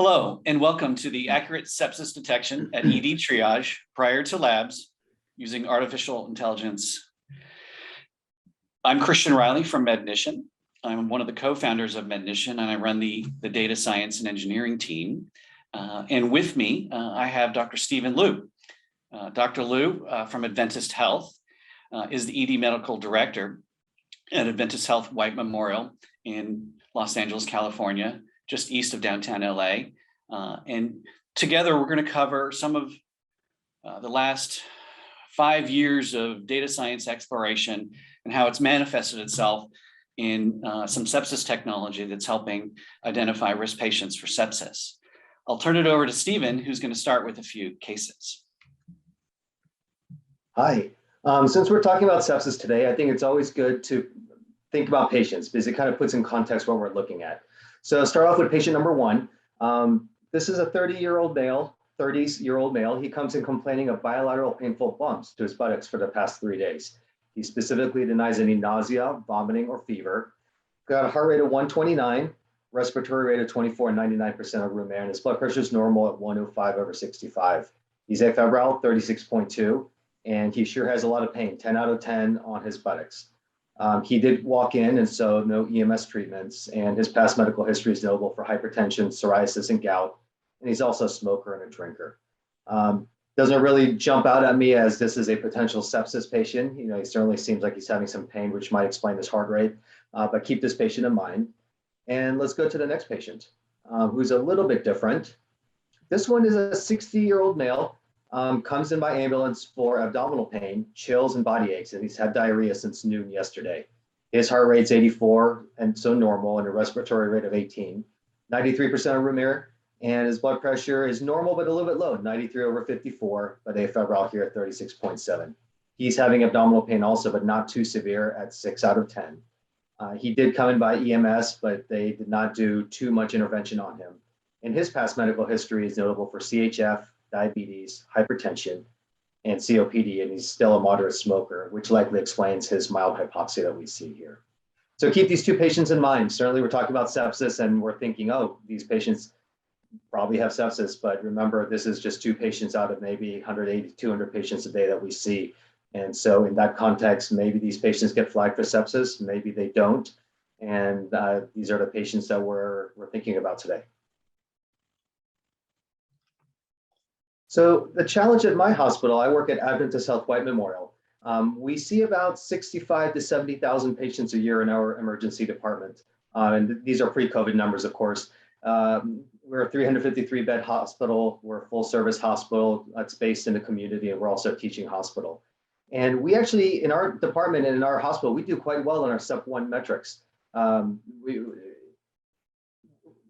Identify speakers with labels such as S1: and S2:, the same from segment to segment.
S1: Hello, and welcome to the accurate sepsis detection at ED Triage prior to labs using artificial intelligence. I'm Christian Reilly from Mednition. I'm one of the co-founders of Mednition, and I run the data science and engineering team. And with me, I have Dr. Stephen Liu. Dr. Liu from Adventist Health is the ED medical director at Adventist Health White Memorial in Los Angeles, California, just east of downtown LA. And together we're going to cover some of the last 5 years of data science exploration and how it's manifested itself in some sepsis technology that's helping identify risk patients for sepsis. I'll turn it over to Stephen, who's going to start with a few cases.
S2: Hi. Since we're talking about sepsis today, I think it's always good to think about patients because it kind of puts in context what we're looking at. So start off with patient number one. This is a 30-year-old male. He comes in complaining of bilateral painful bumps to his buttocks for the past 3 days. He specifically denies any nausea, vomiting, or fever. Got a heart rate of 129, respiratory rate of 24 and 99% of room air, and his blood pressure is normal at 105/65. He's afebrile, 36.2, and he sure has a lot of pain, 10 out of 10 on his buttocks. He did walk in, and so no EMS treatments, and his past medical history is notable for hypertension, psoriasis, and gout, and he's also a smoker and a drinker. Doesn't really jump out at me as this is a potential sepsis patient. You know, he certainly seems like he's having some pain, which might explain his heart rate, but keep this patient in mind. And let's go to the next patient, who's a little bit different. This one is a 60-year-old male. Comes in by ambulance for abdominal pain, chills, and body aches, and he's had diarrhea since noon yesterday. His heart rate's 84, and so normal, and a respiratory rate of 18, 93% of room air, and his blood pressure is normal, but a little bit low, 93/54, but afebrile here at 36.7. He's having abdominal pain also, but not too severe at 6 out of 10. He did come in by EMS, but they did not do too much intervention on him. And his past medical history is notable for CHF, diabetes, hypertension, and COPD, and he's still a moderate smoker, which likely explains his mild hypoxia that we see here. So keep these two patients in mind. Certainly we're talking about sepsis and we're thinking, oh, these patients probably have sepsis, but remember, this is just two patients out of maybe 180, 200 patients a day that we see. And so in that context, maybe these patients get flagged for sepsis, maybe they don't. And these are the patients that we're thinking about today. So the challenge at my hospital, I work at Adventist Health White Memorial. We see about 65 to 70,000 patients a year in our emergency department. And these are pre-COVID numbers, of course. We're a 353-bed hospital. We're a full-service hospital that's based in the community, and we're also a teaching hospital. And we actually, in our department and in our hospital, we do quite well in our SEP1 metrics.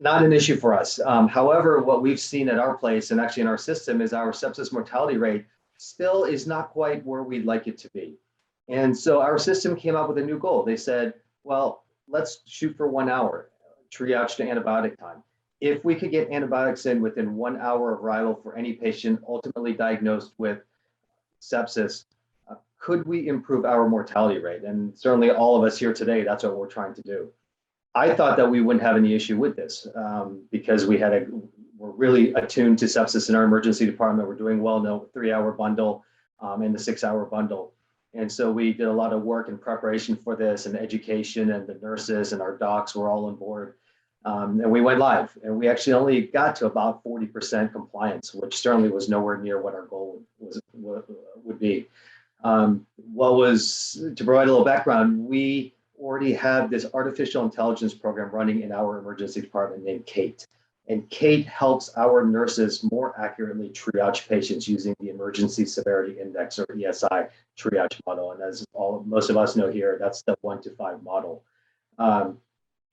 S2: Not an issue for us. However, what we've seen at our place and actually in our system is our sepsis mortality rate still is not quite where we'd like it to be. And so our system came up with a new goal. They said, well, let's shoot for 1 hour, triage to antibiotic time. If we could get antibiotics in within 1 hour of arrival for any patient ultimately diagnosed with sepsis, could we improve our mortality rate? And certainly all of us here today, that's what we're trying to do. I thought that we wouldn't have any issue with this because we're really attuned to sepsis in our emergency department. We're doing well in the 3-hour bundle and the 6-hour bundle. And so we did a lot of work in preparation for this and education, and the nurses and our docs were all on board. And we went live, and we actually only got to about 40% compliance, which certainly was nowhere near what our goal would be. To provide a little background, we already have this artificial intelligence program running in our emergency department named Kate. And Kate helps our nurses more accurately triage patients using the Emergency Severity Index, or ESI, triage model. And as most of us know here, that's the 1 to 5 model,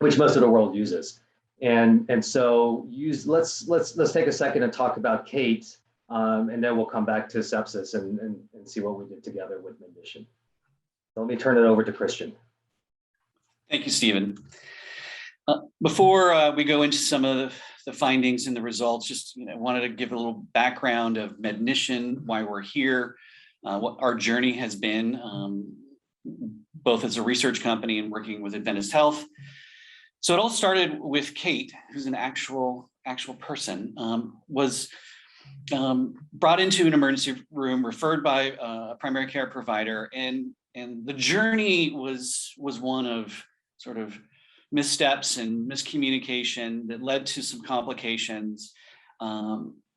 S2: which most of the world uses. And so let's take a second and talk about Kate, and then we'll come back to sepsis and see what we did together with Mednition. So let me turn it over to Christian.
S1: Thank you, Stephen. Before we go into some of the findings and the results, just wanted to give a little background of Mednition, why we're here, what our journey has been, both as a research company and working with Adventist Health. So it all started with Kate, who's an actual actual person, was brought into an emergency room, referred by a primary care provider, and the journey was one of sort of missteps and miscommunication that led to some complications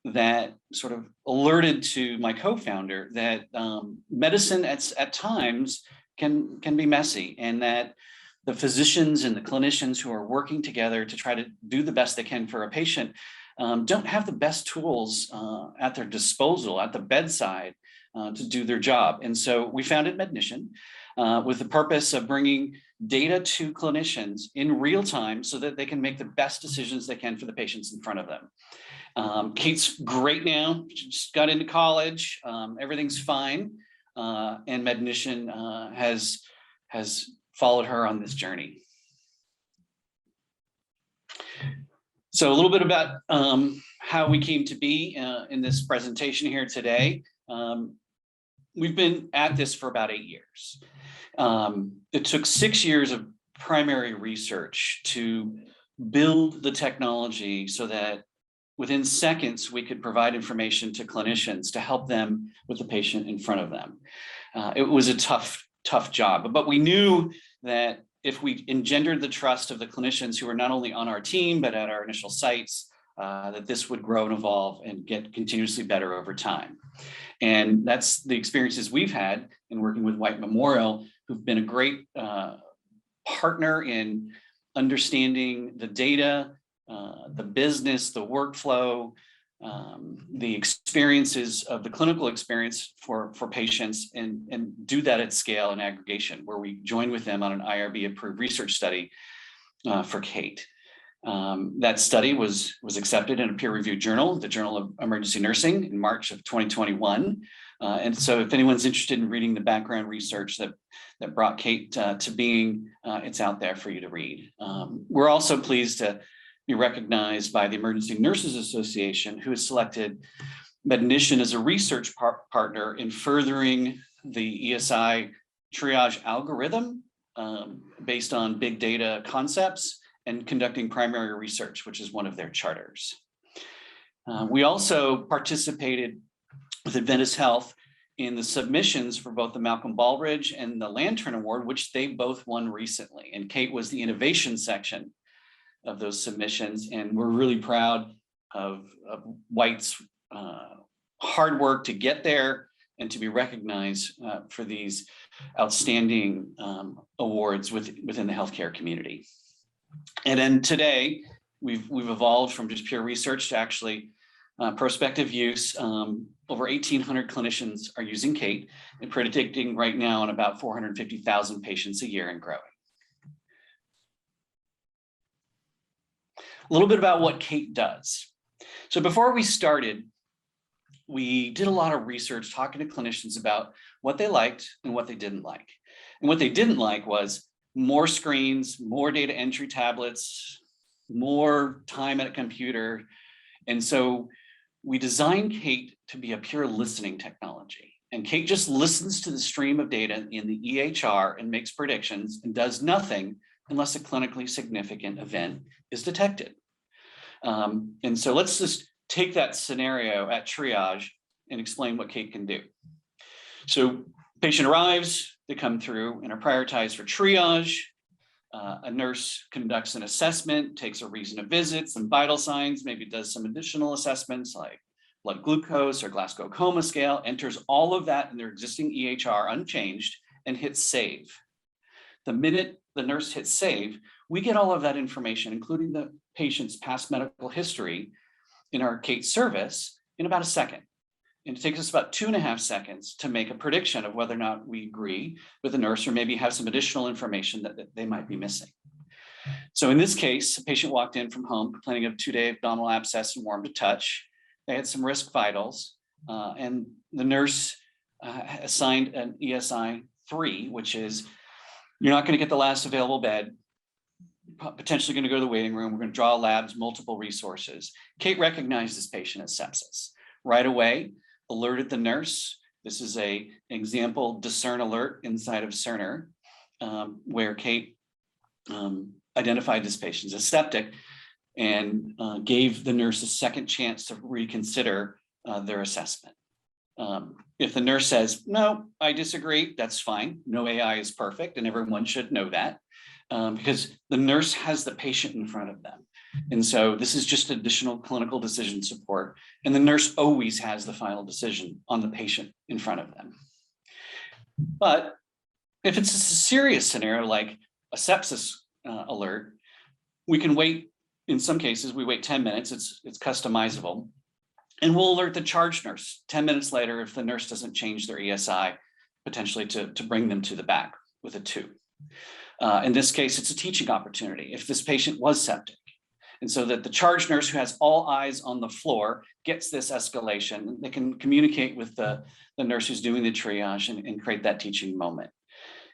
S1: that sort of alerted to my co-founder that medicine at times can be messy, and that the physicians and the clinicians who are working together to try to do the best they can for a patient don't have the best tools at their disposal at the bedside to do their job. And so we founded Mednition with the purpose of bringing data to clinicians in real time so that they can make the best decisions they can for the patients in front of them. Kate's great now. She just got into college. Everything's fine. And Mednition has followed her on this journey. So a little bit about how we came to be in this presentation here today. We've been at this for about 8 years. It took 6 years of primary research to build the technology so that within seconds we could provide information to clinicians to help them with the patient in front of them. It was a tough job, but we knew that if we engendered the trust of the clinicians who were not only on our team, but at our initial sites, that this would grow and evolve and get continuously better over time. And that's the experiences we've had in working with White Memorial, who've been a great partner in understanding the data, the business, the workflow, the experiences of the clinical experience for patients, and do that at scale and aggregation, where we join with them on an IRB approved research study for Kate. That study was accepted in a peer-reviewed journal, the Journal of Emergency Nursing, in March of 2021. And so if anyone's interested in reading the background research that brought Kate to being, it's out there for you to read. We're also pleased to be recognized by the Emergency Nurses Association, who has selected Mednition as a research partner in furthering the ESI triage algorithm based on big data concepts and conducting primary research, which is one of their charters. We also participated with Adventist Health in the submissions for both the Malcolm Baldrige and the Lantern Award, which they both won recently. And Kate was the innovation section of those submissions. And we're really proud of White's hard work to get there and to be recognized for these outstanding awards within the healthcare community. And then today, we've evolved from just pure research to actually prospective use. Over 1,800 clinicians are using Kate and predicting right now on about 450,000 patients a year and growing. A little bit about what Kate does. So before we started, we did a lot of research talking to clinicians about what they liked and what they didn't like. And what they didn't like was more screens, more data entry tablets, more time at a computer. And so we designed Kate to be a pure listening technology. And Kate just listens to the stream of data in the EHR and makes predictions and does nothing unless a clinically significant event is detected. And so let's just take that scenario at triage and explain what Kate can do. So patient arrives, they come through and are prioritized for triage. A nurse conducts an assessment, takes a reason to visit, some vital signs, maybe does some additional assessments like blood glucose or Glasgow Coma Scale, enters all of that in their existing EHR unchanged and hits save. The minute the nurse hits save, we get all of that information, including the patient's past medical history, in our Kate service in about a second. And it takes us about 2.5 seconds to make a prediction of whether or not we agree with the nurse or maybe have some additional information that they might be missing. So in this case, a patient walked in from home complaining of 2-day abdominal abscess and warm to touch. They had some risk vitals, and the nurse assigned an ESI 3, which is you're not going to get the last available bed, potentially going to go to the waiting room. We're going to draw labs, multiple resources. Kate recognized this patient as sepsis. Right away, alerted the nurse. This is an example discern alert inside of Cerner, where Kate identified this patient as septic. and gave the nurse a second chance to reconsider their assessment. If the nurse says, no, I disagree, that's fine. No AI is perfect, and everyone should know that, because the nurse has the patient in front of them. And so this is just additional clinical decision support, and the nurse always has the final decision on the patient in front of them. But if it's a serious scenario like a sepsis alert, we can wait. In some cases, we wait 10 minutes. It's customizable. And we'll alert the charge nurse 10 minutes later if the nurse doesn't change their ESI, potentially to bring them to the back with a 2. In this case, it's a teaching opportunity if this patient was septic. And so that the charge nurse who has all eyes on the floor gets this escalation, they can communicate with the nurse who's doing the triage and create that teaching moment.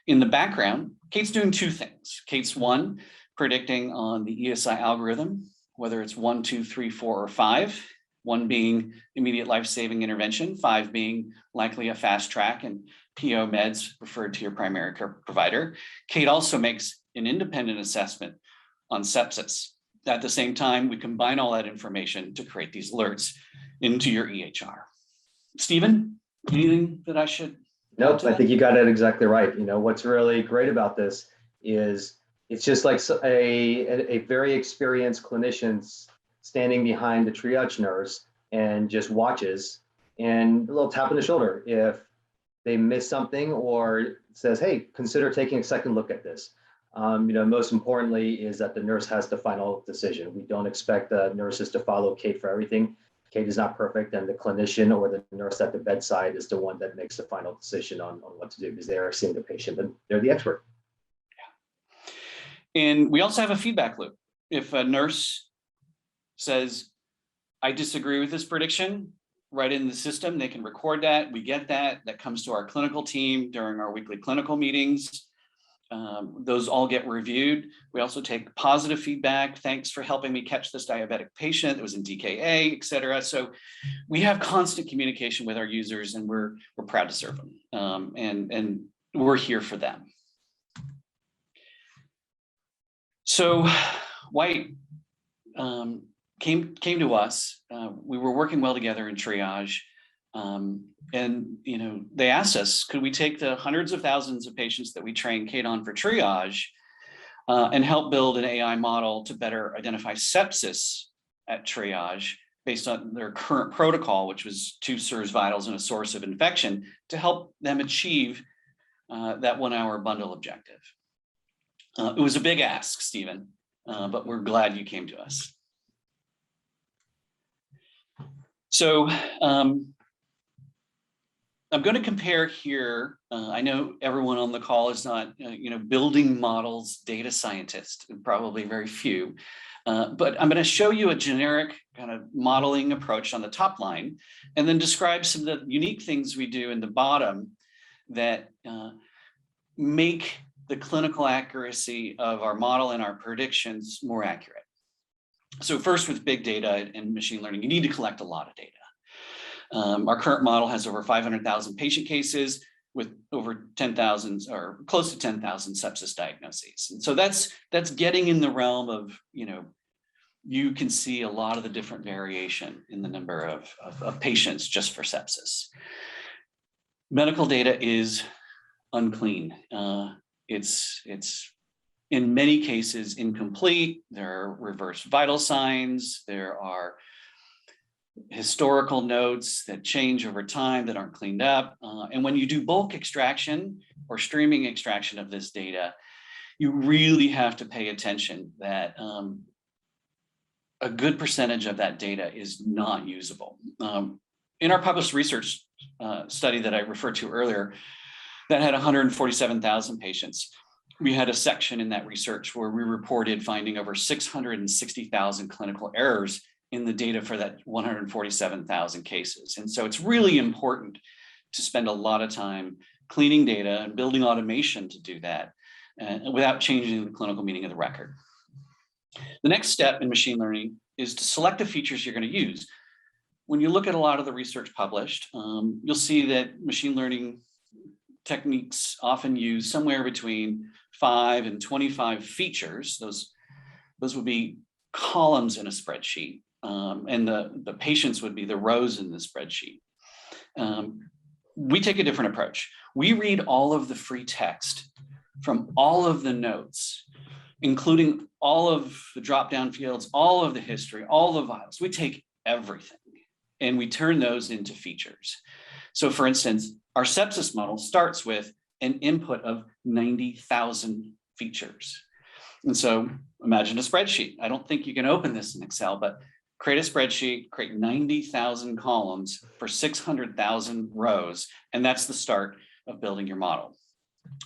S1: In the background, Kate's doing 2 things. Kate's 1, predicting on the ESI algorithm, whether it's 1, 2, 3, 4, or 5, 1 being immediate life-saving intervention, 5 being likely a fast track and PO meds referred to your primary care provider. Kate also makes an independent assessment on sepsis. At the same time, we combine all that information to create these alerts into your EHR. Stephen, anything that I should?
S2: Nope, I think you got it exactly right. You know, what's really great about this is it's just like a very experienced clinician standing behind the triage nurse and just watches, and a little tap on the shoulder if they miss something, or says, hey, consider taking a second look at this. You know, most importantly is that the nurse has the final decision. We don't expect the nurses to follow Kate for everything. Kate is not perfect, and the clinician or the nurse at the bedside is the one that makes the final decision on what to do, because they are seeing the patient and they're the expert.
S1: Yeah. And we also have a feedback loop. If a nurse says, I disagree with this prediction, right in the system, they can record that. We get that. That comes to our clinical team during our weekly clinical meetings. Those all get reviewed. We also take positive feedback. Thanks for helping me catch this diabetic patient. It was in DKA, et cetera. So we have constant communication with our users, and we're proud to serve them. And we're here for them. So White came to us. We were working well together in triage. And you know, they asked us, could we take the hundreds of thousands of patients that we train Kate on for triage and help build an AI model to better identify sepsis at triage based on their current protocol, which was 2 SIRS vitals and a source of infection, to help them achieve that 1-hour bundle objective. It was a big ask, Stephen, but we're glad you came to us. So I'm going to compare here. I know everyone on the call is not, you know, building models, data scientist, probably very few, but I'm going to show you a generic kind of modeling approach on the top line, and then describe some of the unique things we do in the bottom that make the clinical accuracy of our model and our predictions more accurate. So first, with big data and machine learning, you need to collect a lot of data. Our current model has over 500,000 patient cases with over 10,000 or close to 10,000 sepsis diagnoses. And so that's getting in the realm of, you know, you can see a lot of the different variation in the number of patients just for sepsis. Medical data is unclean. It's in many cases incomplete. There are reverse vital signs. There are historical notes that change over time that aren't cleaned up. And when you do bulk extraction or streaming extraction of this data, you really have to pay attention that a good percentage of that data is not usable. In our published research study that I referred to earlier, that had 147,000 patients, we had a section in that research where we reported finding over 660,000 clinical errors in the data for that 147,000 cases. And so it's really important to spend a lot of time cleaning data and building automation to do that without changing the clinical meaning of the record. The next step in machine learning is to select the features you're going to use. When you look at a lot of the research published, you'll see that machine learning techniques often use somewhere between 5 and 25 features. Those would be columns in a spreadsheet, and the patients would be the rows in the spreadsheet. We take a different approach. We read all of the free text from all of the notes, including all of the drop-down fields, all of the history, all the vitals. We take everything and we turn those into features. So for instance, our sepsis model starts with an input of 90,000 features. And so imagine a spreadsheet. I don't think you can open this in Excel, but create a spreadsheet, create 90,000 columns for 600,000 rows. And that's the start of building your model.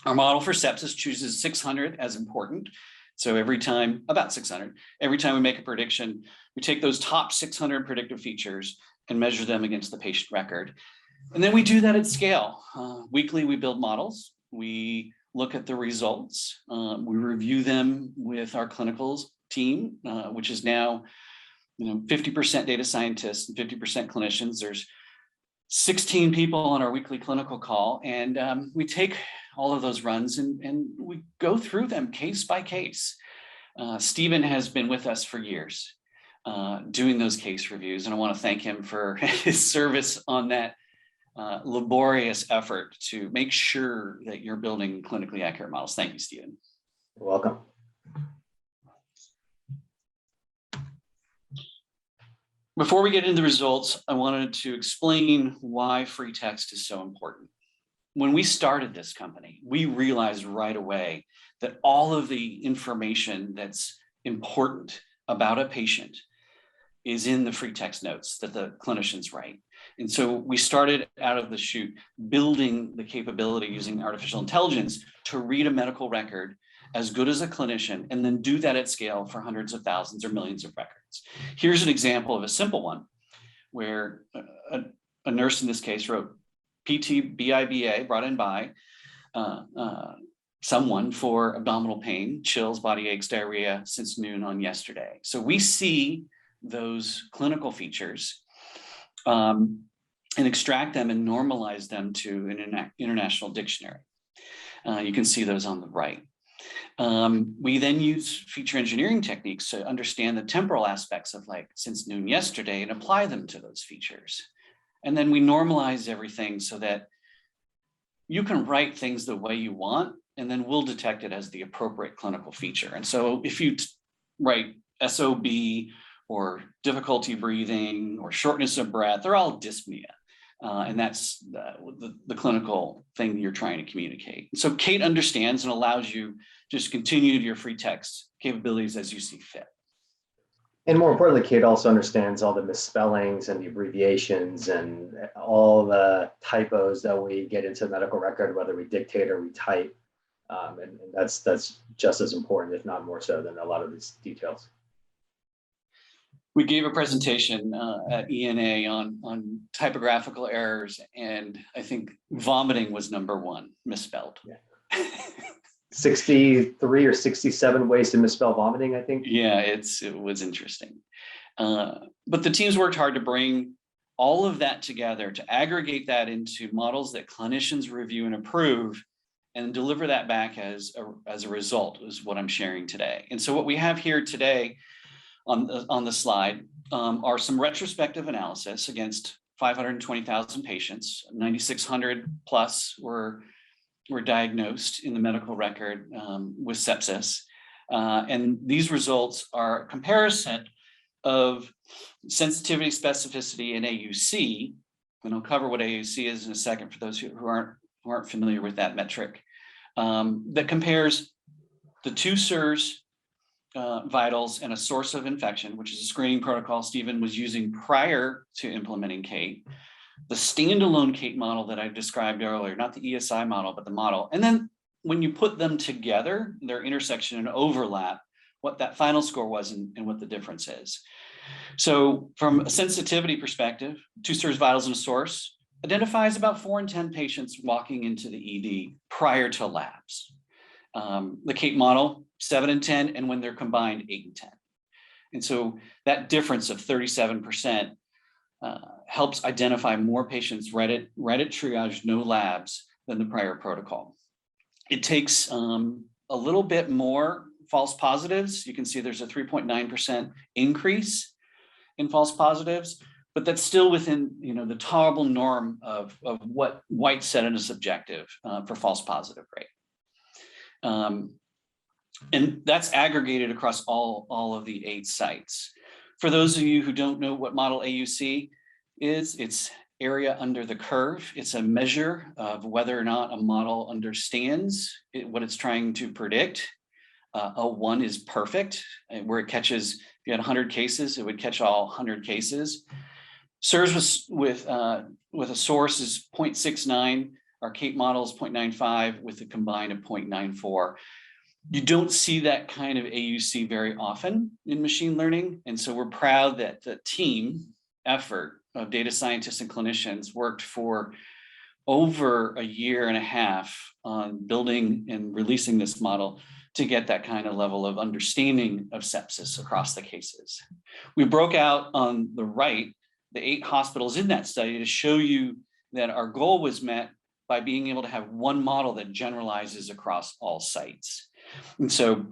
S1: Our model for sepsis chooses 600 as important. So every time, about 600, every time we make a prediction, we take those top 600 predictive features and measure them against the patient record. And then we do that at scale. Weekly, we build models. We look at the results. We review them with our clinicals team, which is now 50% data scientists and 50% clinicians. There's 16 people on our weekly clinical call, and we take all of those runs and we go through them case by case. Stephen has been with us for years doing those case reviews, and I want to thank him for his service on that laborious effort to make sure that you're building clinically accurate models. Thank you, Stephen.
S2: You're welcome.
S1: Before we get into the results, I wanted to explain why free text is so important. When we started this company, we realized right away that all of the information that's important about a patient is in the free text notes that the clinicians write. And so we started out of the chute building the capability using artificial intelligence to read a medical record as good as a clinician, and then do that at scale for hundreds of thousands or millions of records. Here's an example of a simple one where a nurse in this case wrote PT BIBA, brought in by someone for abdominal pain, chills, body aches, diarrhea since noon on yesterday. So we see those clinical features and extract them and normalize them to an international dictionary. You can see those on the right. We then use feature engineering techniques to understand the temporal aspects of like since noon yesterday and apply them to those features. And then we normalize everything so that you can write things the way you want, and then we'll detect it as the appropriate clinical feature. And so if you write SOB or difficulty breathing or shortness of breath, they're all dyspnea. And that's the clinical thing you're trying to communicate. So Kate understands and allows you just continue your free text capabilities as you see fit.
S2: And more importantly, Kate also understands all the misspellings and the abbreviations and all the typos that we get into the medical record, whether we dictate or we type. And that's just as important, if not more so, than a lot of these details.
S1: We gave a presentation at ENA on typographical errors, and I think vomiting was #1 misspelled.
S2: Yeah. 63 or 67 ways to misspell vomiting, I think.
S1: Yeah, it was interesting. But the teams worked hard to bring all of that together, to aggregate that into models that clinicians review and approve, and deliver that back as a result, is what I'm sharing today. And so what we have here today on the slide are some retrospective analysis against 520,000 patients. 9,600 plus were diagnosed in the medical record with sepsis. And these results are a comparison of sensitivity, specificity, and AUC. And I'll cover what AUC is in a second for those who aren't familiar with that metric. That compares the two SIRS vitals and a source of infection, which is a screening protocol Stephen was using prior to implementing Kate, the standalone Kate model that I described earlier, not the ESI model, but the model. And then when you put them together, their intersection and overlap, what that final score was and what the difference is. So from a sensitivity perspective, two SIRS vitals and a source identifies about 4 in 10 patients walking into the ED prior to labs. The Kate model, 7 in 10, and when they're combined, 8 in 10. And so that difference of 37% helps identify more patients read at triage, no labs, than the prior protocol. It takes a little bit more false positives. You can see there's a 3.9% increase in false positives, but that's still within, the tolerable norm of what White set in as objective for false positive rate. And that's aggregated across all of the 8 sites. For those of you who don't know what model AUC is, it's area under the curve. It's a measure of whether or not a model understands what it's trying to predict. A 1 is perfect, where it catches, if you had 100 cases, it would catch all 100 cases. SIRS with a source is 0.69. Our CAPE model is 0.95 with a combined of 0.94. You don't see that kind of AUC very often in machine learning. And so we're proud that the team effort of data scientists and clinicians worked for over a year and a half on building and releasing this model to get that kind of level of understanding of sepsis across the cases. We broke out on the right the 8 hospitals in that study to show you that our goal was met by being able to have one model that generalizes across all sites. And so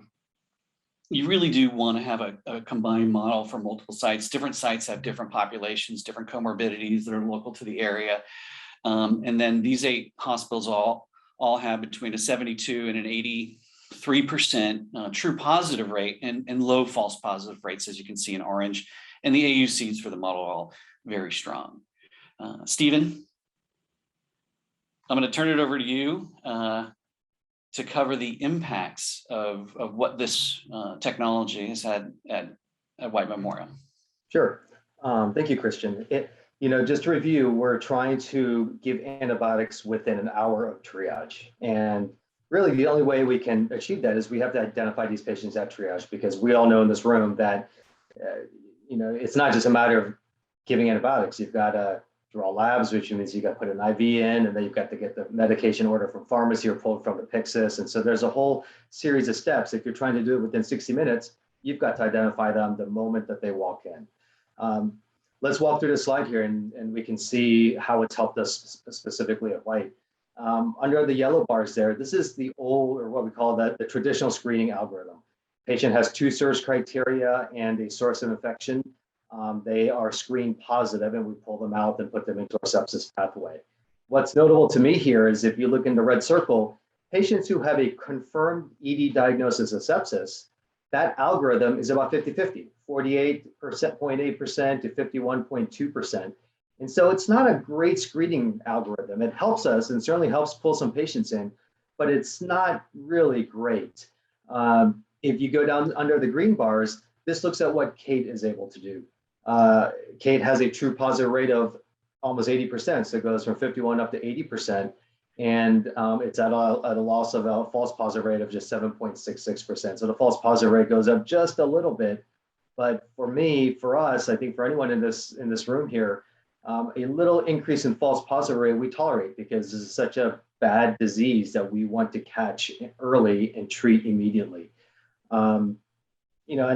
S1: you really do want to have a combined model for multiple sites. Different sites have different populations, different comorbidities that are local to the area. And then these 8 hospitals all have between a 72 and an 83% true positive rate and low false positive rates, as you can see in orange. And the AUCs for the model are all very strong. Stephen, I'm going to turn it over to you to cover the impacts of what this technology has had at White Memorial.
S2: Sure. Thank you, Christian. Just to review, we're trying to give antibiotics within an hour of triage. And really the only way we can achieve that is we have to identify these patients at triage, because we all know in this room that, it's not just a matter of giving antibiotics. You've got to draw labs, which means you got to put an IV in, and then you've got to get the medication order from pharmacy or pulled from the Pyxis. And so there's a whole series of steps. If you're trying to do it within 60 minutes, you've got to identify them the moment that they walk in. Let's walk through the slide here and we can see how it's helped us specifically at White. Under the yellow bars there, this is the old, or what we call the traditional screening algorithm. Patient has 2 SIRS criteria and a source of infection. They are screened positive and we pull them out and put them into our sepsis pathway. What's notable to me here is if you look in the red circle, patients who have a confirmed ED diagnosis of sepsis, that algorithm is about 50-50, 48.8% to 51.2%. And so it's not a great screening algorithm. It helps us and certainly helps pull some patients in, but it's not really great. If you go down under the green bars, this looks at what Kate is able to do. Kate has a true positive rate of almost 80%, so it goes from 51 up to 80%, and it's at a loss of a false positive rate of just 7.66%. So the false positive rate goes up just a little bit, but for us, I think for anyone in this room here, a little increase in false positive rate we tolerate, because this is such a bad disease that we want to catch early and treat immediately. And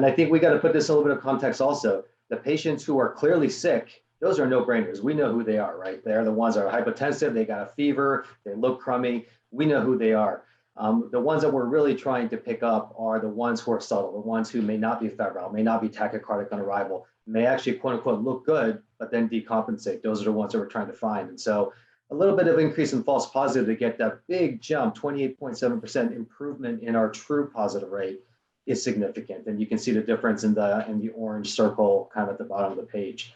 S2: I think we got to put this in a little bit of context also. The patients who are clearly sick, those are no-brainers. We know who they are, right? They're the ones that are hypotensive, they got a fever, they look crummy. We know who they are. The ones that we're really trying to pick up are the ones who are subtle, the ones who may not be febrile, may not be tachycardic on arrival, may actually quote unquote look good, but then decompensate. Those are the ones that we're trying to find. And so a little bit of increase in false positive to get that big jump, 28.7% improvement in our true positive rate is significant. And you can see the difference in the orange circle kind of at the bottom of the page.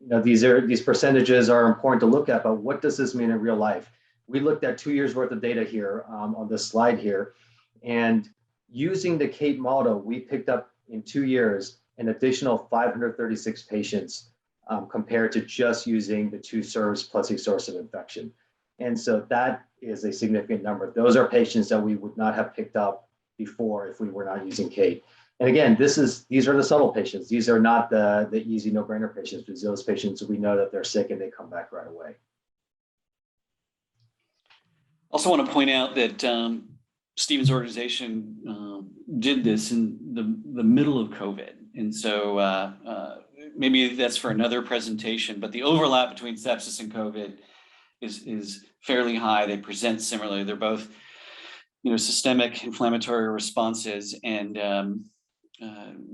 S2: These percentages are important to look at, but what does this mean in real life? We looked at 2 years worth of data here on this slide here, and using the CAPE model, we picked up in 2 years an additional 536 patients compared to just using the 2 SIRS plus a source of infection. And so that is a significant number. Those are patients that we would not have picked up before if we were not using CAPE. And again, these are the subtle patients. These are not the easy no-brainer patients, because those patients, we know that they're sick and they come back right away.
S1: Also want to point out that Stephen's organization did this in the middle of COVID. And so maybe that's for another presentation, but the overlap between sepsis and COVID is fairly high. They present similarly. They're both systemic inflammatory responses, and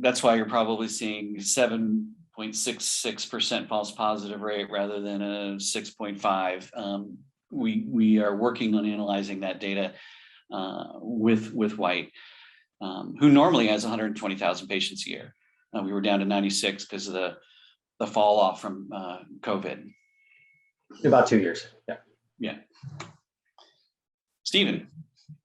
S1: that's why you're probably seeing 7.66% false positive rate rather than a 6.5. We are working on analyzing that data with White, who normally has 120,000 patients a year. We were down to 96 because of the fall off from COVID.
S2: About 2 years. Yeah.
S1: Yeah. Stephen.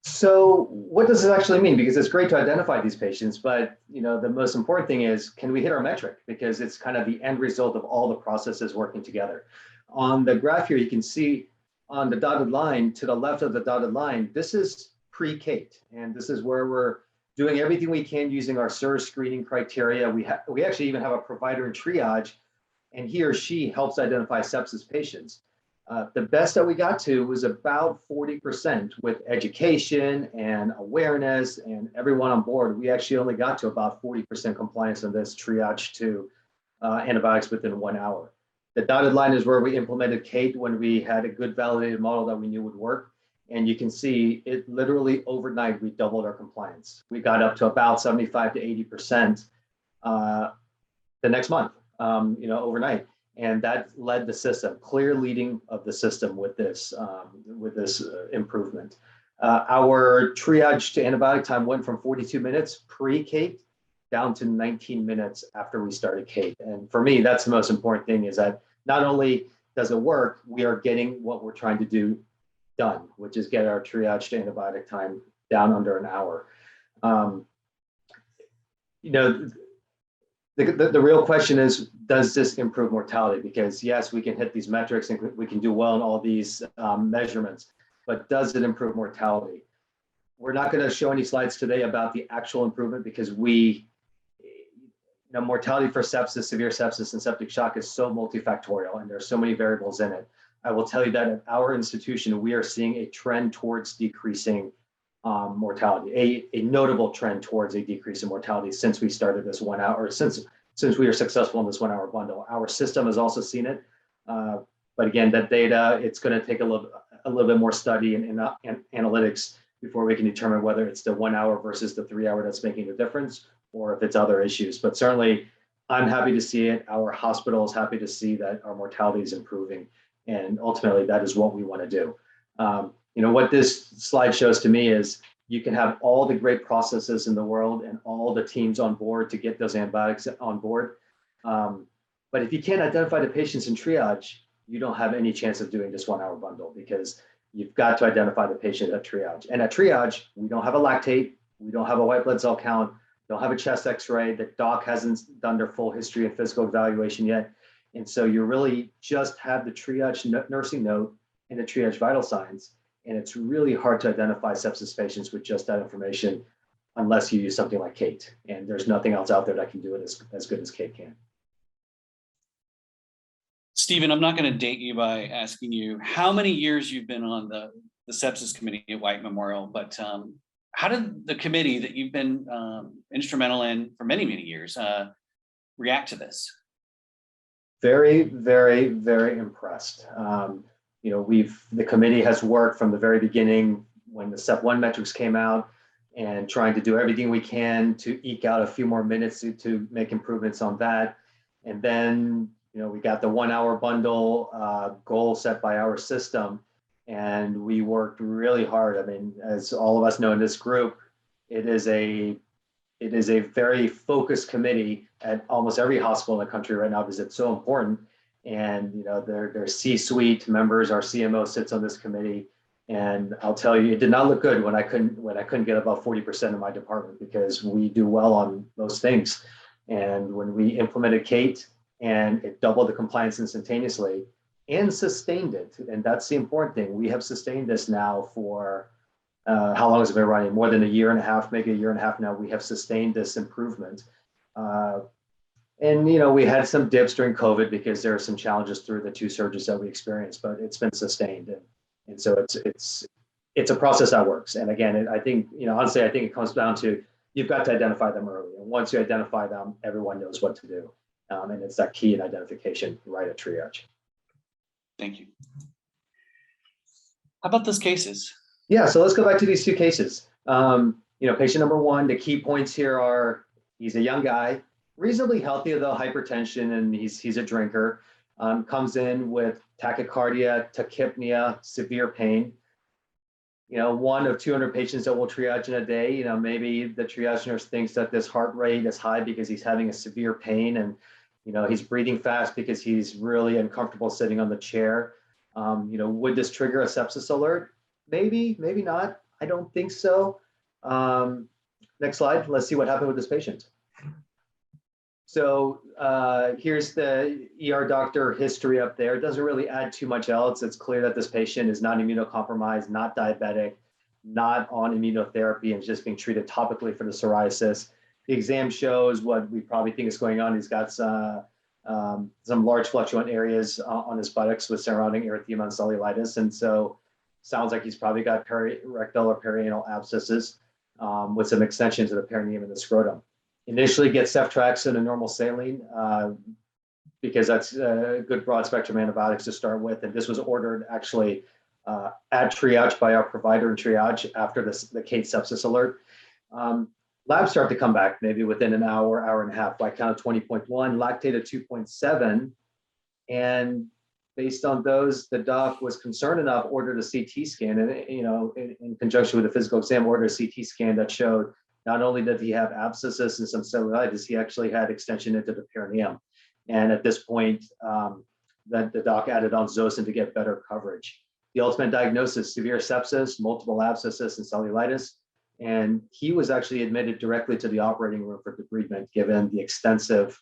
S2: So what does this actually mean? Because it's great to identify these patients, but the most important thing is, can we hit our metric? Because it's kind of the end result of all the processes working together. On the graph here, you can see on the dotted line to the left of the dotted line, this is pre-Kate, and this is where we're doing everything we can using our SIRS screening criteria. We actually even have a provider in Triage, and he or she helps identify sepsis patients. The best that we got to was about 40% with education and awareness and everyone on board. We actually only got to about 40% compliance on this Triage to antibiotics within 1 hour. The dotted line is where we implemented Kate when we had a good validated model that we knew would work. And you can see it literally overnight, we doubled our compliance. We got up to about 75 to 80% the next month, overnight. And that led the system, clear leading of the system with this improvement. Our triage to antibiotic time went from 42 minutes pre-Kate down to 19 minutes after we started Kate. And for me, that's the most important thing, is that not only does it work, we are getting what we're trying to do done, which is get our triage to antibiotic time down under an hour. The real question is, does this improve mortality? Because yes, we can hit these metrics and we can do well in all these measurements, but does it improve mortality? We're not going to show any slides today about the actual improvement, because mortality for sepsis, severe sepsis, and septic shock is so multifactorial, and there's so many variables in it. I will tell you that at our institution, we are seeing a trend towards decreasing mortality, a notable trend towards a decrease in mortality since we started this 1 hour, or since we are successful in this 1 hour bundle. Our system has also seen it, but again, that data, it's going to take a little bit more study and analytics before we can determine whether it's the 1 hour versus the 3 hour that's making the difference, or if it's other issues. But certainly, I'm happy to see it. Our hospital is happy to see that our mortality is improving, and ultimately, that is what we want to do. What this slide shows to me is, you can have all the great processes in the world and all the teams on board to get those antibiotics on board. But if you can't identify the patients in triage, you don't have any chance of doing this 1 hour bundle, because you've got to identify the patient at triage. And at triage, we don't have a lactate, we don't have a white blood cell count, don't have a chest x-ray, the doc hasn't done their full history and physical evaluation yet. And so you really just have the triage nursing note and the triage vital signs. And it's really hard to identify sepsis patients with just that information, unless you use something like Kate. And there's nothing else out there that can do it as good as Kate can.
S1: Stephen, I'm not going to date you by asking you how many years you've been on the sepsis committee at White Memorial, but how did the committee that you've been instrumental in for many, many years react to this?
S2: Very, very, very impressed. The committee has worked from the very beginning when the Step 1 metrics came out, and trying to do everything we can to eke out a few more minutes to make improvements on that. And then, we got the 1 hour bundle goal set by our system, and we worked really hard. I mean, as all of us know in this group, it is a very focused committee at almost every hospital in the country right now, because it's so important. And their C-suite members, our CMO sits on this committee, and I'll tell you, it did not look good when I couldn't get above 40% in my department, because we do well on those things. And when we implemented Kate, and it doubled the compliance instantaneously and sustained it, and that's the important thing. We have sustained this now for how long has it been running? More than a year and a half, maybe a year and a half now. We have sustained this improvement. And we had some dips during COVID, because there are some challenges through the 2 surges that we experienced, but it's been sustained. And so it's a process that works. And again, I think it comes down to, you've got to identify them early. And once you identify them, everyone knows what to do. And it's that key in identification right at triage.
S1: Thank you. How about those cases?
S2: Yeah, so let's go back to these two cases. Patient number one, the key points here are he's a young guy, reasonably healthy, though hypertension, and he's a drinker. Comes in with tachycardia, tachypnea, severe pain. One of 200 patients that we'll triage in a day. Maybe the triage nurse thinks that this heart rate is high because he's having a severe pain, and he's breathing fast because he's really uncomfortable sitting on the chair. Would this trigger a sepsis alert? Maybe, maybe not. I don't think so. Next slide. Let's see what happened with this patient. So here's the ER doctor history up there. It doesn't really add too much else. It's clear that this patient is not immunocompromised, not diabetic, not on immunotherapy, and just being treated topically for the psoriasis. The exam shows what we probably think is going on. He's got some large fluctuant areas on his buttocks with surrounding erythema and cellulitis. And so sounds like he's probably got rectal or perianal abscesses with some extension to the perineum and the scrotum. Initially get ceftriaxone and normal saline because that's a good broad spectrum antibiotics to start with. And this was ordered actually at triage by our provider in triage after the Kate sepsis alert. Labs start to come back maybe within an hour, hour and a half. White count of 20.1, lactate of 2.7. And based on those, the doc was concerned enough, ordered a CT scan, and in conjunction with a physical exam, ordered a CT scan that showed not only did he have abscesses and some cellulitis, he actually had extension into the perineum. And at this point, the doc added on Zosyn to get better coverage. The ultimate diagnosis, severe sepsis, multiple abscesses, and cellulitis. And he was actually admitted directly to the operating room for debridement, given the extensive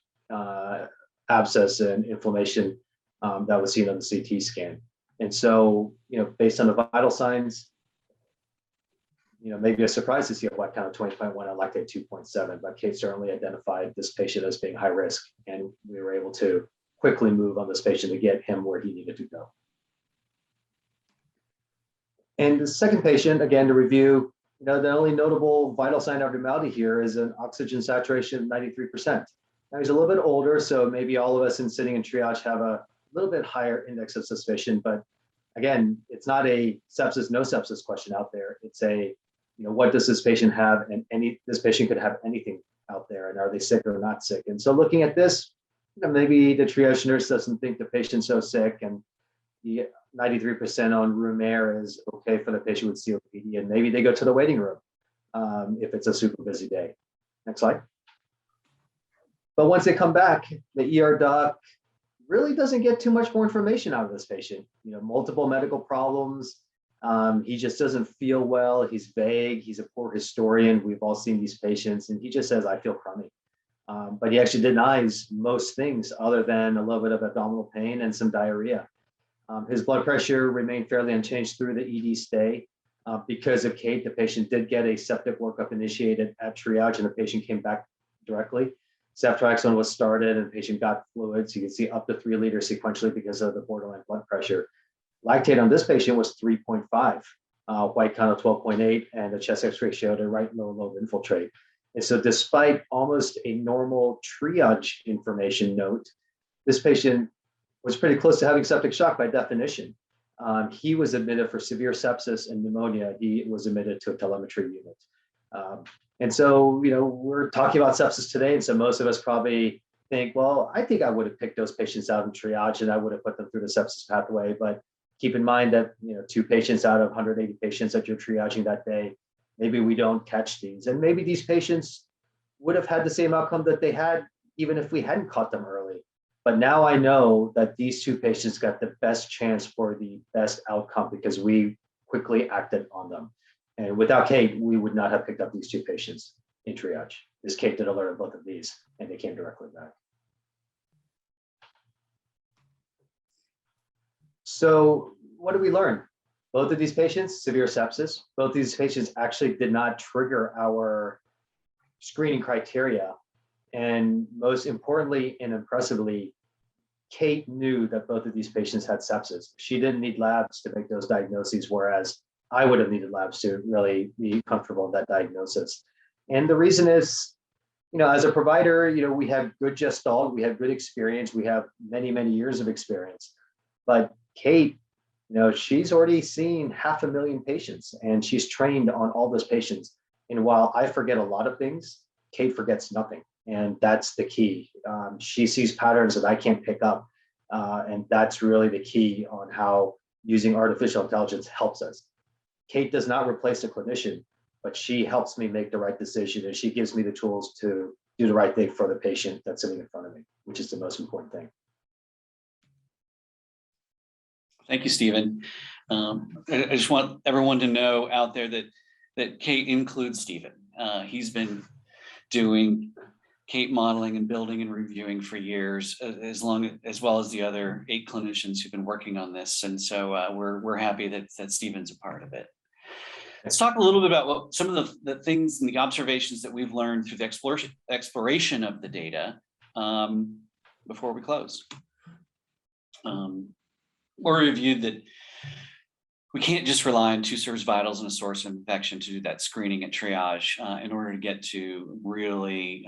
S2: abscess and inflammation that was seen on the CT scan. And so, based on the vital signs, maybe a surprise to see a white count of 20.1 and lactate 2.7, but Kate certainly identified this patient as being high risk, and we were able to quickly move on this patient to get him where he needed to go. And the second patient, again, to review, the only notable vital sign of abnormality here is an oxygen saturation of 93%. Now he's a little bit older, so maybe all of us in sitting in triage have a little bit higher index of suspicion, but again, it's not a sepsis, no sepsis question out there. It's a, what does this patient have? And this patient could have anything out there, and are they sick or not sick? And so looking at this, maybe the triage nurse doesn't think the patient's so sick, and the 93% on room air is okay for the patient with COPD, and maybe they go to the waiting room if it's a super busy day. Next slide. But once they come back, the ER doc really doesn't get too much more information out of this patient. Multiple medical problems. He just doesn't feel well. He's vague. He's a poor historian. We've all seen these patients, and he just says, I feel crummy. But he actually denies most things other than a little bit of abdominal pain and some diarrhea. His blood pressure remained fairly unchanged through the ED stay. Because of Kate, the patient did get a septic workup initiated at triage, and the patient came back directly. Ceftriaxone was started, and the patient got fluids. You can see up to 3 liters sequentially because of the borderline blood pressure. Lactate on this patient was 3.5, white count of 12.8, and the chest X-ray showed a right lower lobe infiltrate. And so despite almost a normal triage information note, this patient was pretty close to having septic shock by definition. He was admitted for severe sepsis and pneumonia. He was admitted to a telemetry unit. And so, we're talking about sepsis today. And so most of us probably think, well, I think I would have picked those patients out in triage and I would have put them through the sepsis pathway. But keep in mind that, 2 patients out of 180 patients that you're triaging that day, maybe we don't catch these. And maybe these patients would have had the same outcome that they had, even if we hadn't caught them early. But now I know that these 2 patients got the best chance for the best outcome because we quickly acted on them. And without Kate, we would not have picked up these 2 patients in triage. This Kate did alert both of these, and they came directly back. So what did we learn? Both of these patients, severe sepsis. Both of these patients actually did not trigger our screening criteria. And most importantly and impressively, Kate knew that both of these patients had sepsis. She didn't need labs to make those diagnoses, whereas I would have needed labs to really be comfortable with that diagnosis. And the reason is, as a provider, we have good gestalt, we have good experience, we have many, many years of experience. But Kate She's already seen 500,000 patients and she's trained on all those patients. And while I forget a lot of things, Kate forgets nothing. And that's the key. She sees patterns that I can't pick up. And that's really the key on how using artificial intelligence helps us. Kate does not replace a clinician, but she helps me make the right decision and she gives me the tools to do the right thing for the patient that's sitting in front of me, which is the most important thing.
S1: Thank you, Stephen. I just want everyone to know out there that Kate includes Stephen. He's been doing Kate modeling and building and reviewing for years, as well as the other 8 clinicians who've been working on this. And so we're happy that Stephen's a part of it. Let's talk a little bit about some of the things and the observations that we've learned through the exploration of the data before we close. Or reviewed that we can't just rely on 2 source vitals and a source of infection to do that screening and triage in order to get to really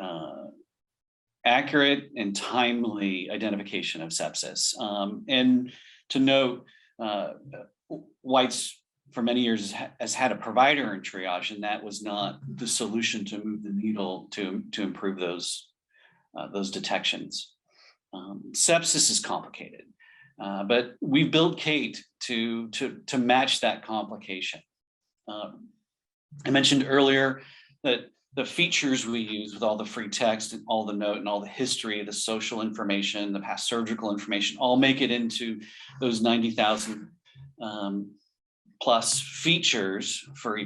S1: accurate and timely identification of sepsis. And to note, White's for many years has had a provider in triage, and that was not the solution to move the needle to improve those detections. Sepsis is complicated. But we built Kate to match that complication. I mentioned earlier that the features we use with all the free text and all the note and all the history, the social information, the past surgical information, all make it into those 90,000 plus features for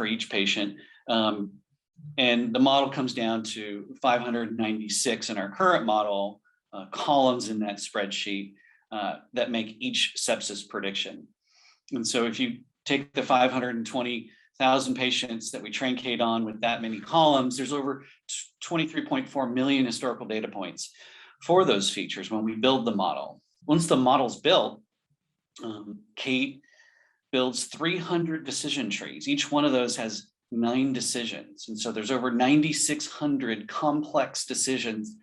S1: each patient. And the model comes down to 596 in our current model, columns in that spreadsheet that make each sepsis prediction. And so if you take the 520,000 patients that we train Kate on with that many columns, there's over 23.4 million historical data points for those features when we build the model. Once the model's built, Kate builds 300 decision trees. Each one of those has 9 decisions. And so there's over 9,600 complex decisions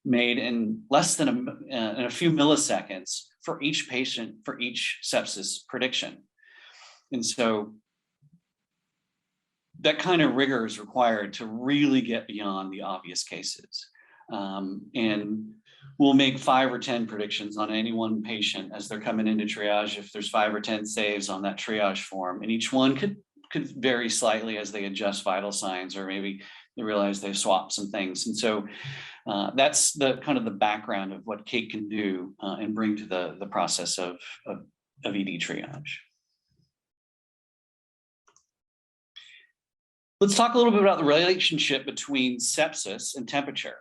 S1: made in less than in a few milliseconds for each patient, for each sepsis prediction. And so that kind of rigor is required to really get beyond the obvious cases. And we'll make 5 or 10 predictions on any one patient as they're coming into triage. If there's 5 or 10 saves on that triage form, and each one could vary slightly as they adjust vital signs, or maybe they realize they've swapped some things. And so that's the kind of the background of what Kate can do and bring to the process of ED triage. Let's talk a little bit about the relationship between sepsis and temperature.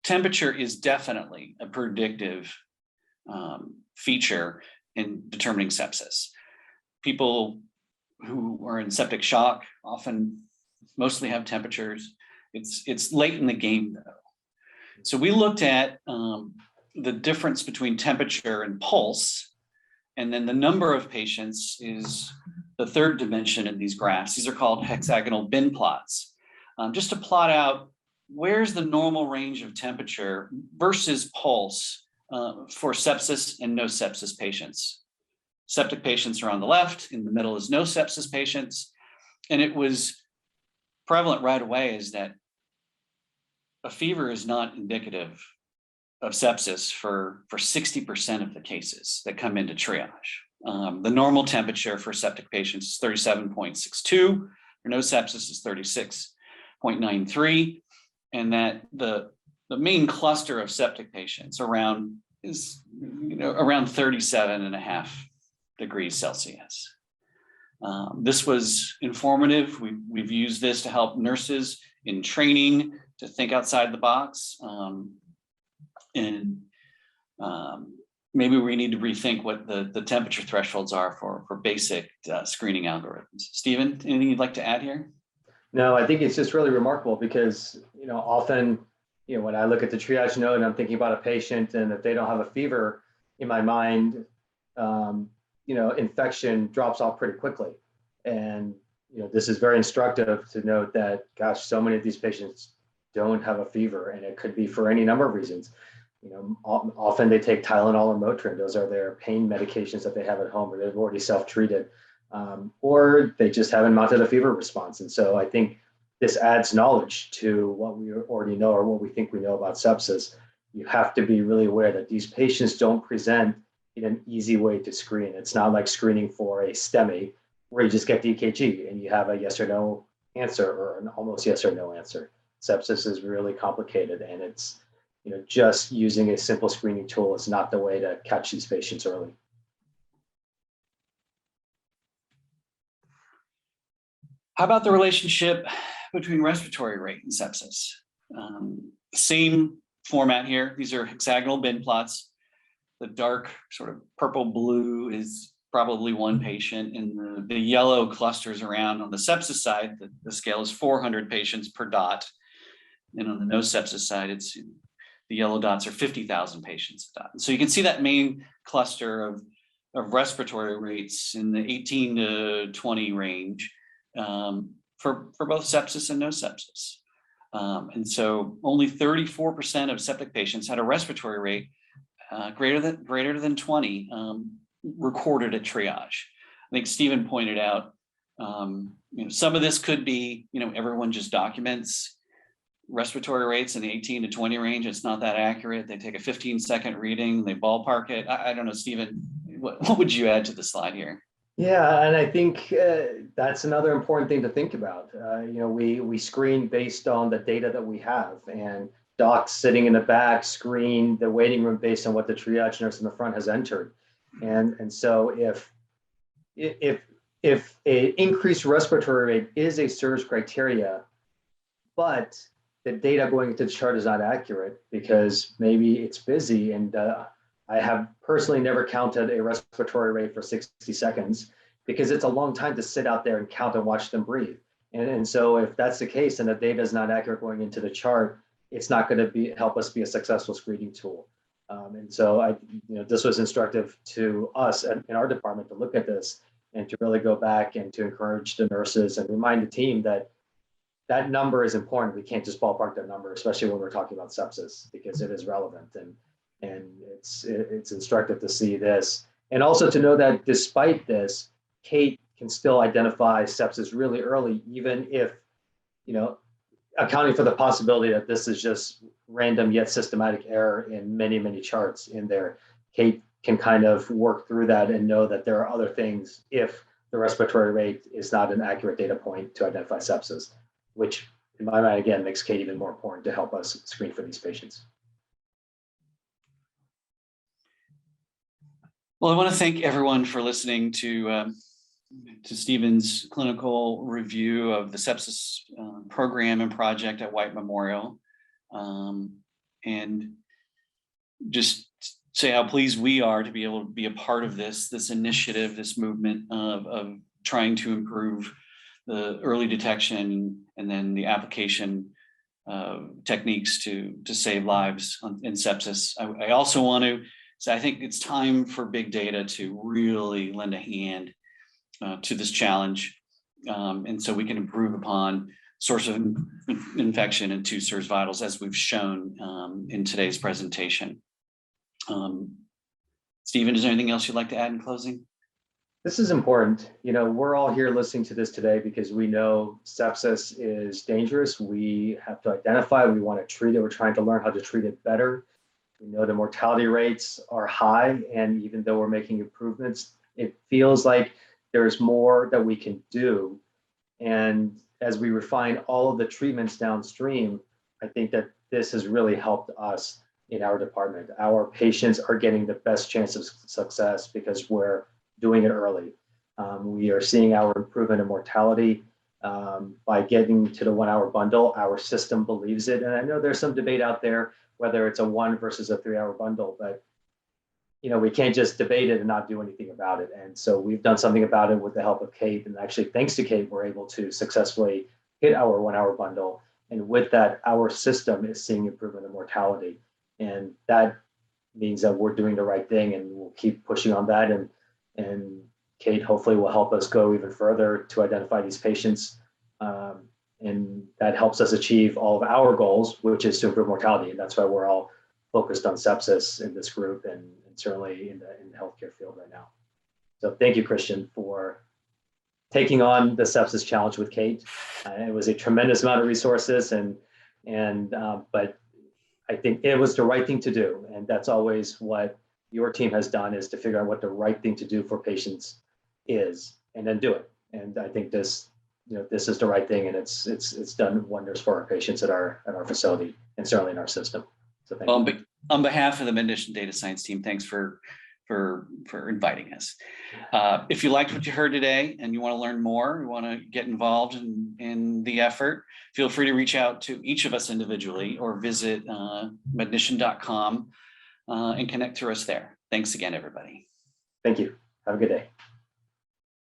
S1: Temperature is definitely a predictive feature in determining sepsis. People who are in septic shock mostly have temperatures. It's late in the game though. So we looked at the difference between temperature and pulse, and then the number of patients is the third dimension in these graphs. These are called hexagonal bin plots, just to plot out where's the normal range of temperature versus pulse for sepsis and no sepsis patients. Septic patients are on the left, in the middle is no sepsis patients. And it was prevalent right away is that a fever is not indicative of sepsis for 60% of the cases that come into triage. The normal temperature for septic patients is 37.62, for no sepsis is 36.93. And that the main cluster of septic patients around 37.5 degrees Celsius. This was informative. We've used this to help nurses in training to think outside the box. Maybe we need to rethink what the temperature thresholds are for basic screening algorithms. Stephen, anything you'd like to add here?
S2: No, I think it's just really remarkable because, often, when I look at the triage note and I'm thinking about a patient, and if they don't have a fever, in my mind, infection drops off pretty quickly. And, this is very instructive to note that, gosh, so many of these patients don't have a fever, and it could be for any number of reasons. Often they take Tylenol or Motrin. Those are their pain medications that they have at home, or they've already self-treated, or they just haven't mounted a fever response. And so I think this adds knowledge to what we already know or what we think we know about sepsis. You have to be really aware that these patients don't present in an easy way to screen. It's not like screening for a STEMI where you just get the EKG and you have a yes or no answer or an almost yes or no answer. Sepsis is really complicated, and it's just using a simple screening tool is not the way to catch these patients early.
S1: How about the relationship between respiratory rate and sepsis? Same format here. These are hexagonal bin plots. The dark sort of purple blue is probably one patient, and the yellow clusters around on the sepsis side. The scale is 400 patients per dot. And on the no sepsis side, it's the yellow dots are 50,000 patients a dot. And so you can see that main cluster of respiratory rates in the 18 to 20 range for both sepsis and no sepsis. And so only 34% of septic patients had a respiratory rate greater than 20 recorded at triage. I think Stephen pointed out, some of this could be, everyone just documents respiratory rates in the 18 to 20 range. It's not that accurate. They take a 15-second reading, they ballpark it. I don't know, Stephen, what would you add to the slide here?
S2: Yeah, and I think that's another important thing to think about. We screen based on the data that we have, and docs sitting in the back screen the waiting room based on what the triage nurse in the front has entered. And so if an increased respiratory rate is a SIRS criteria, but the data going into the chart is not accurate because maybe it's busy, and I have personally never counted a respiratory rate for 60 seconds because it's a long time to sit out there and count and watch them breathe. And so if that's the case and the data is not accurate going into the chart, it's not going to help us be a successful screening tool. And so this was instructive to us in our department to look at this and to really go back and to encourage the nurses and remind the team that that number is important. We can't just ballpark that number, especially when we're talking about sepsis, because it is relevant, and it's instructive to see this. And also to know that despite this, Kate can still identify sepsis really early, even if, accounting for the possibility that this is just random yet systematic error in many, many charts in there. Kate can kind of work through that and know that there are other things if the respiratory rate is not an accurate data point to identify sepsis, which in my mind, again, makes Kate even more important to help us screen for these patients.
S1: Well, I want to thank everyone for listening to Stephen's clinical review of the sepsis program and project at White Memorial, and just say how pleased we are to be able to be a part of this initiative, this movement of trying to improve the early detection and then the application techniques to save lives in sepsis. I also want to say I think it's time for big data to really lend a hand to this challenge, and so we can improve upon source of infection and two SIRS vitals as we've shown in today's presentation. Stephen, is there anything else you'd like to add in closing?
S2: This is important. We're all here listening to this today because we know sepsis is dangerous. We have to identify, we want to treat it. We're trying to learn how to treat it better. We know the mortality rates are high, and even though we're making improvements, it feels like there's more that we can do. And as we refine all of the treatments downstream, I think that this has really helped us in our department. Our patients are getting the best chance of success because we're doing it early. We are seeing our improvement in mortality by getting to the 1 hour bundle. Our system believes it. And I know there's some debate out there whether it's a 1 versus a 3 hour bundle, but we can't just debate it and not do anything about it. And so we've done something about it with the help of Kate. And actually, thanks to Kate, we're able to successfully hit our 1 hour bundle. And with that, our system is seeing improvement in mortality. And that means that we're doing the right thing, and we'll keep pushing on that. And Kate hopefully will help us go even further to identify these patients. And that helps us achieve all of our goals, which is to improve mortality. And that's why we're all focused on sepsis in this group and certainly in the healthcare field right now. So thank you, Christian, for taking on the sepsis challenge with Kate. It was a tremendous amount of resources, but I think it was the right thing to do. And that's always what your team has done, is to figure out what the right thing to do for patients is, and then do it. And I think this is the right thing, and it's done wonders for our patients at our facility and certainly in our system. So thank you.
S1: On behalf of the Mednition data science team, thanks for inviting us. If you liked what you heard today and you want to learn more, you want to get involved in the effort, feel free to reach out to each of us individually or visit mednition.com and connect to us there. Thanks again, everybody.
S2: Thank you. Have a good day.